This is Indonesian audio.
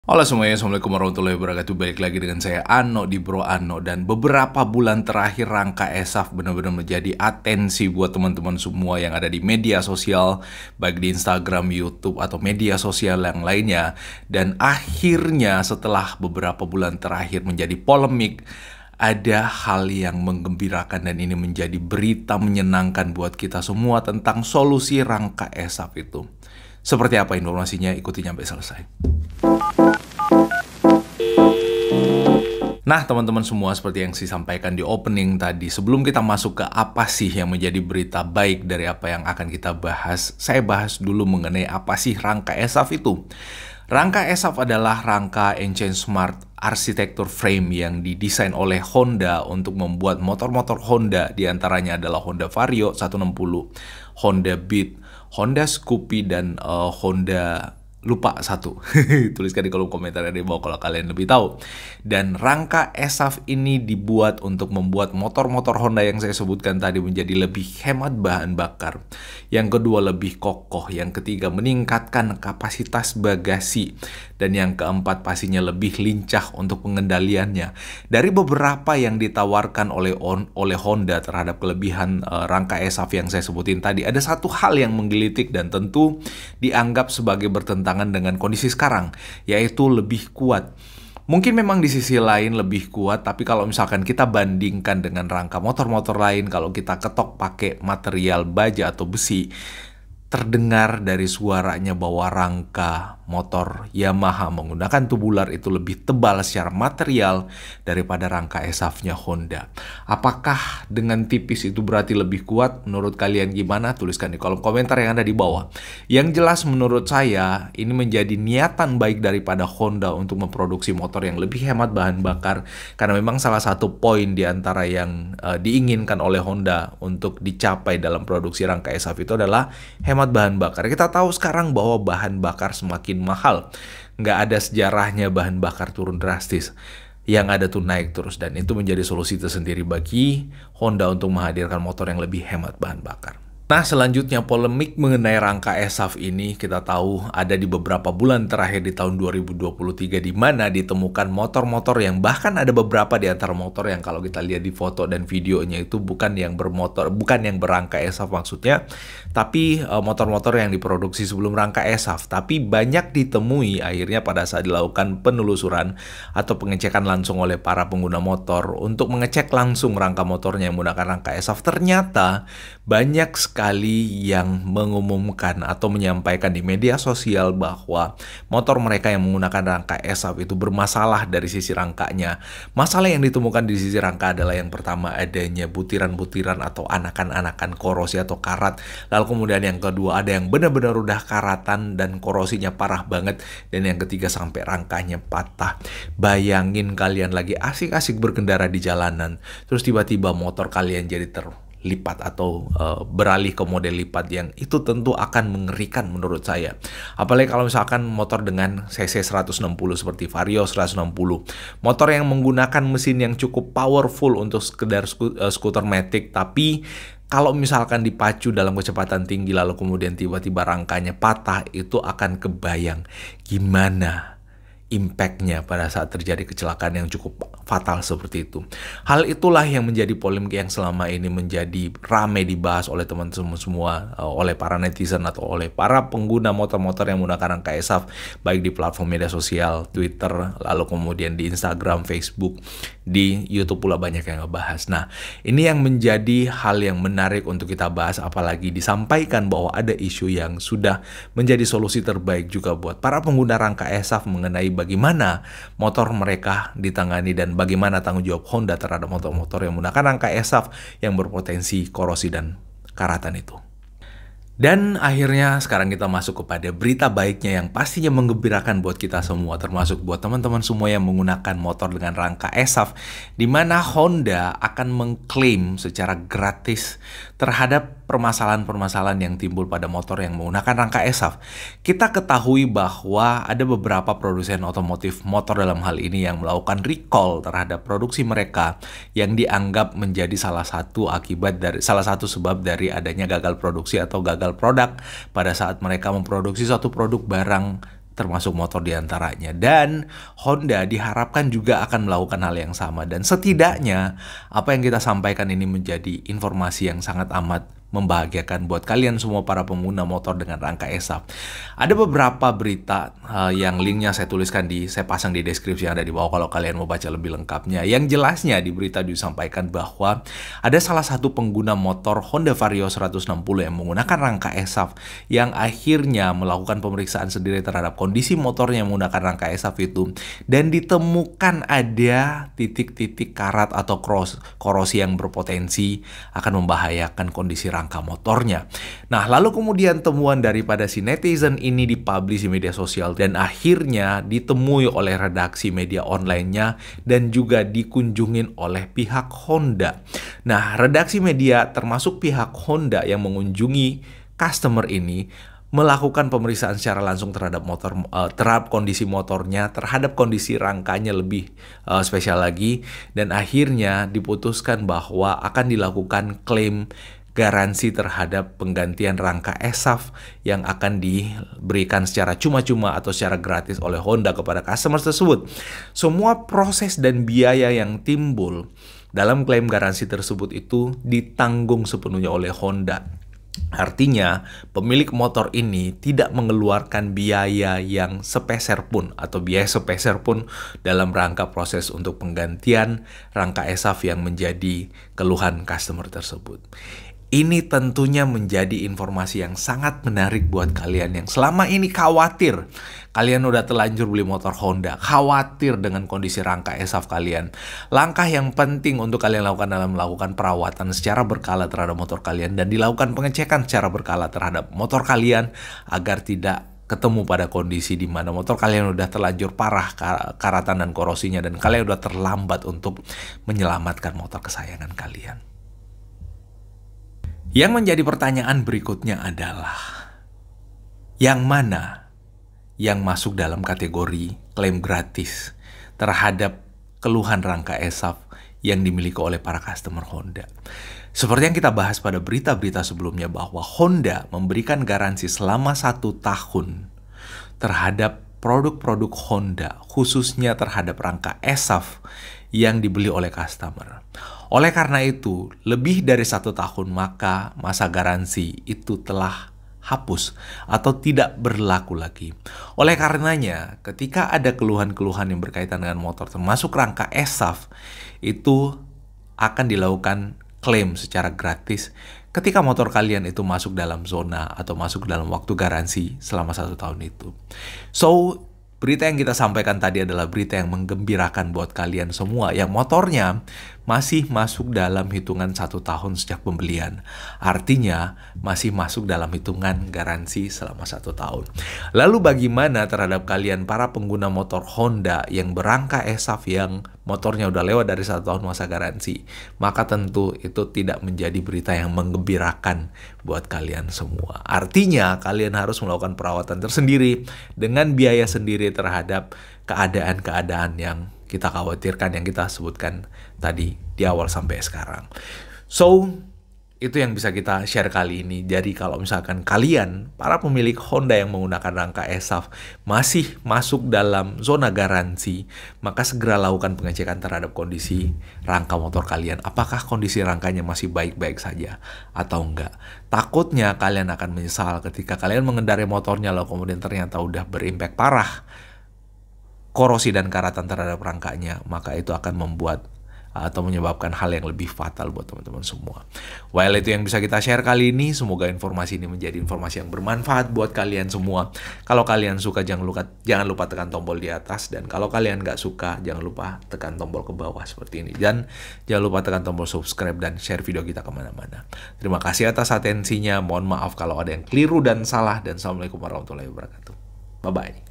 Halo semuanya, Assalamualaikum warahmatullahi wabarakatuh. Balik lagi dengan saya Ano di Bro Ano. Dan beberapa bulan terakhir Rangka Esaf benar-benar menjadi atensi buat teman-teman semua yang ada di media sosial, baik di Instagram, YouTube, atau media sosial yang lainnya. Dan akhirnya setelah beberapa bulan terakhir menjadi polemik, ada hal yang menggembirakan dan ini menjadi berita menyenangkan buat kita semua tentang solusi Rangka Esaf itu. Seperti apa informasinya? Ikuti sampai selesai. Nah, teman-teman semua, seperti yang saya sampaikan di opening tadi, sebelum kita masuk ke apa sih yang menjadi berita baik dari apa yang akan kita bahas, saya bahas dulu mengenai apa sih Rangka Esaf itu. Rangka Esaf adalah rangka Engine Smart arsitektur frame yang didesain oleh Honda untuk membuat motor-motor Honda, diantaranya adalah Honda Vario 160, Honda Beat, Honda Scoopy, dan Honda lupa satu. Tuliskan di kolom komentar di bawah kalau kalian lebih tahu. Dan Rangka Esaf ini dibuat untuk membuat motor-motor Honda yang saya sebutkan tadi menjadi lebih hemat bahan bakar. Yang kedua, lebih kokoh. Yang ketiga, meningkatkan kapasitas bagasi. Dan yang keempat, pastinya lebih lincah untuk pengendaliannya. Dari beberapa yang ditawarkan oleh Honda terhadap kelebihan Rangka Esaf yang saya sebutin tadi, ada satu hal yang menggelitik dan tentu dianggap sebagai bertentangan dengan kondisi sekarang, yaitu lebih kuat. Mungkin memang di sisi lain lebih kuat, tapi kalau misalkan kita bandingkan dengan rangka motor-motor lain, kalau kita ketok pakai material baja atau besi, terdengar dari suaranya bahwa rangka motor Yamaha menggunakan tubular itu lebih tebal secara material daripada Rangka Esafnya Honda. Apakah dengan tipis itu berarti lebih kuat? Menurut kalian gimana? Tuliskan di kolom komentar yang ada di bawah. Yang jelas menurut saya ini menjadi niatan baik daripada Honda untuk memproduksi motor yang lebih hemat bahan bakar, karena memang salah satu poin di antara yang diinginkan oleh Honda untuk dicapai dalam produksi Rangka Esaf itu adalah hemat bahan bakar. Kita tahu sekarang bahwa bahan bakar semakin mahal. Nggak ada sejarahnya bahan bakar turun drastis. Yang ada tuh naik terus, dan itu menjadi solusi tersendiri bagi Honda untuk menghadirkan motor yang lebih hemat bahan bakar. Nah, selanjutnya polemik mengenai Rangka Esaf ini kita tahu ada di beberapa bulan terakhir di tahun 2023, di mana ditemukan motor-motor yang bahkan ada beberapa di antara motor yang kalau kita lihat di foto dan videonya itu bukan yang berangka Esaf maksudnya, tapi motor-motor yang diproduksi sebelum Rangka Esaf. Tapi banyak ditemui akhirnya pada saat dilakukan penelusuran atau pengecekan langsung oleh para pengguna motor untuk mengecek langsung rangka motornya yang menggunakan Rangka Esaf. Ternyata banyak sekali yang mengumumkan atau menyampaikan di media sosial bahwa motor mereka yang menggunakan Rangka Esaf itu bermasalah dari sisi rangkanya. Masalah yang ditemukan di sisi rangka adalah yang pertama, adanya butiran-butiran atau anakan-anakan korosi atau karat. Lalu kemudian yang kedua, ada yang benar-benar udah karatan dan korosinya parah banget. Dan yang ketiga, sampai rangkanya patah. Bayangin kalian lagi asik-asik berkendara di jalanan, terus tiba-tiba motor kalian jadi terlipat atau beralih ke model lipat, yang itu tentu akan mengerikan menurut saya. Apalagi kalau misalkan motor dengan cc 160 seperti Vario 160, motor yang menggunakan mesin yang cukup powerful untuk sekedar skuter matic, tapi kalau misalkan dipacu dalam kecepatan tinggi lalu kemudian tiba-tiba rangkanya patah, itu akan kebayang gimana impact-nya pada saat terjadi kecelakaan yang cukup fatal seperti itu. Hal itulah yang menjadi polemik yang selama ini menjadi ramai dibahas oleh teman-teman semua, oleh para netizen atau oleh para pengguna motor-motor yang menggunakan Rangka Esaf, baik di platform media sosial, Twitter, lalu kemudian di Instagram, Facebook, di YouTube pula banyak yang ngebahas. Nah, ini yang menjadi hal yang menarik untuk kita bahas, apalagi disampaikan bahwa ada isu yang sudah menjadi solusi terbaik juga buat para pengguna Rangka Esaf mengenai bagaimana motor mereka ditangani dan bagaimana tanggung jawab Honda terhadap motor-motor yang menggunakan Rangka Esaf yang berpotensi korosi dan karatan itu. Dan akhirnya sekarang kita masuk kepada berita baiknya yang pastinya menggembirakan buat kita semua, termasuk buat teman-teman semua yang menggunakan motor dengan Rangka Esaf, di mana Honda akan mengklaim secara gratis terhadap permasalahan-permasalahan yang timbul pada motor yang menggunakan Rangka Esaf. Kita ketahui bahwa ada beberapa produsen otomotif motor dalam hal ini yang melakukan recall terhadap produksi mereka yang dianggap menjadi salah satu sebab dari adanya gagal produksi atau gagal produk pada saat mereka memproduksi suatu produk barang termasuk motor diantaranya. Dan Honda diharapkan juga akan melakukan hal yang sama. Dan setidaknya apa yang kita sampaikan ini menjadi informasi yang sangat amat membahagiakan buat kalian semua para pengguna motor dengan rangka ESAF. Ada beberapa berita yang linknya saya pasang di deskripsi yang ada di bawah kalau kalian mau baca lebih lengkapnya. Yang jelasnya di berita disampaikan bahwa ada salah satu pengguna motor Honda Vario 160 yang menggunakan rangka ESAF yang akhirnya melakukan pemeriksaan sendiri terhadap kondisi motornya yang menggunakan rangka ESAF itu, dan ditemukan ada titik-titik karat atau korosi yang berpotensi akan membahayakan kondisi rangka motornya. Nah, lalu kemudian temuan daripada si netizen ini dipublish di media sosial dan akhirnya ditemui oleh redaksi media online-nya dan juga dikunjungin oleh pihak Honda. Nah, redaksi media termasuk pihak Honda yang mengunjungi customer ini melakukan pemeriksaan secara langsung terhadap terhadap kondisi motornya, terhadap kondisi rangkanya lebih spesial lagi, dan akhirnya diputuskan bahwa akan dilakukan klaim garansi terhadap penggantian rangka ESAF yang akan diberikan secara cuma-cuma atau secara gratis oleh Honda kepada customer tersebut. Semua proses dan biaya yang timbul dalam klaim garansi tersebut itu ditanggung sepenuhnya oleh Honda. Artinya, pemilik motor ini tidak mengeluarkan biaya yang sepeser pun atau biaya sepeser pun dalam rangka proses untuk penggantian rangka ESAF yang menjadi keluhan customer tersebut. Ini tentunya menjadi informasi yang sangat menarik buat kalian yang selama ini khawatir. Kalian udah terlanjur beli motor Honda, khawatir dengan kondisi rangka ESAF kalian. Langkah yang penting untuk kalian lakukan adalah melakukan perawatan secara berkala terhadap motor kalian dan dilakukan pengecekan secara berkala terhadap motor kalian agar tidak ketemu pada kondisi di mana motor kalian udah terlanjur parah karatan dan korosinya dan kalian udah terlambat untuk menyelamatkan motor kesayangan kalian. Yang menjadi pertanyaan berikutnya adalah, yang mana yang masuk dalam kategori klaim gratis terhadap keluhan rangka ESAF yang dimiliki oleh para customer Honda? Seperti yang kita bahas pada berita-berita sebelumnya bahwa Honda memberikan garansi selama 1 tahun terhadap produk-produk Honda, khususnya terhadap rangka ESAF yang dibeli oleh customer. Oleh karena itu, lebih dari 1 tahun maka masa garansi itu telah hapus atau tidak berlaku lagi. Oleh karenanya, ketika ada keluhan-keluhan yang berkaitan dengan motor termasuk rangka ESAF, itu akan dilakukan klaim secara gratis ketika motor kalian itu masuk dalam zona atau masuk dalam waktu garansi selama 1 tahun itu. So, berita yang kita sampaikan tadi adalah berita yang menggembirakan buat kalian semua yang motornya masih masuk dalam hitungan 1 tahun sejak pembelian. Artinya masih masuk dalam hitungan garansi selama 1 tahun. Lalu bagaimana terhadap kalian para pengguna motor Honda yang berangka ESAF yang motornya udah lewat dari 1 tahun masa garansi? Maka tentu itu tidak menjadi berita yang menggembirakan buat kalian semua. Artinya kalian harus melakukan perawatan tersendiri dengan biaya sendiri terhadap keadaan-keadaan yang kita khawatirkan, yang kita sebutkan tadi di awal sampai sekarang. So, itu yang bisa kita share kali ini. Jadi kalau misalkan kalian, para pemilik Honda yang menggunakan rangka ESAF masih masuk dalam zona garansi, maka segera lakukan pengecekan terhadap kondisi rangka motor kalian. Apakah kondisi rangkanya masih baik-baik saja atau enggak? Takutnya kalian akan menyesal ketika kalian mengendarai motornya lalu kemudian ternyata udah berimpact parah korosi dan karatan terhadap rangkanya, maka itu akan membuat atau menyebabkan hal yang lebih fatal buat teman-teman semua. Well, itu yang bisa kita share kali ini. Semoga informasi ini menjadi informasi yang bermanfaat buat kalian semua. Kalau kalian suka, jangan lupa tekan tombol di atas. Dan kalau kalian nggak suka, jangan lupa tekan tombol ke bawah seperti ini. Dan jangan lupa tekan tombol subscribe dan share video kita kemana-mana. Terima kasih atas atensinya. Mohon maaf kalau ada yang keliru dan salah. Dan Assalamualaikum warahmatullahi wabarakatuh. Bye-bye.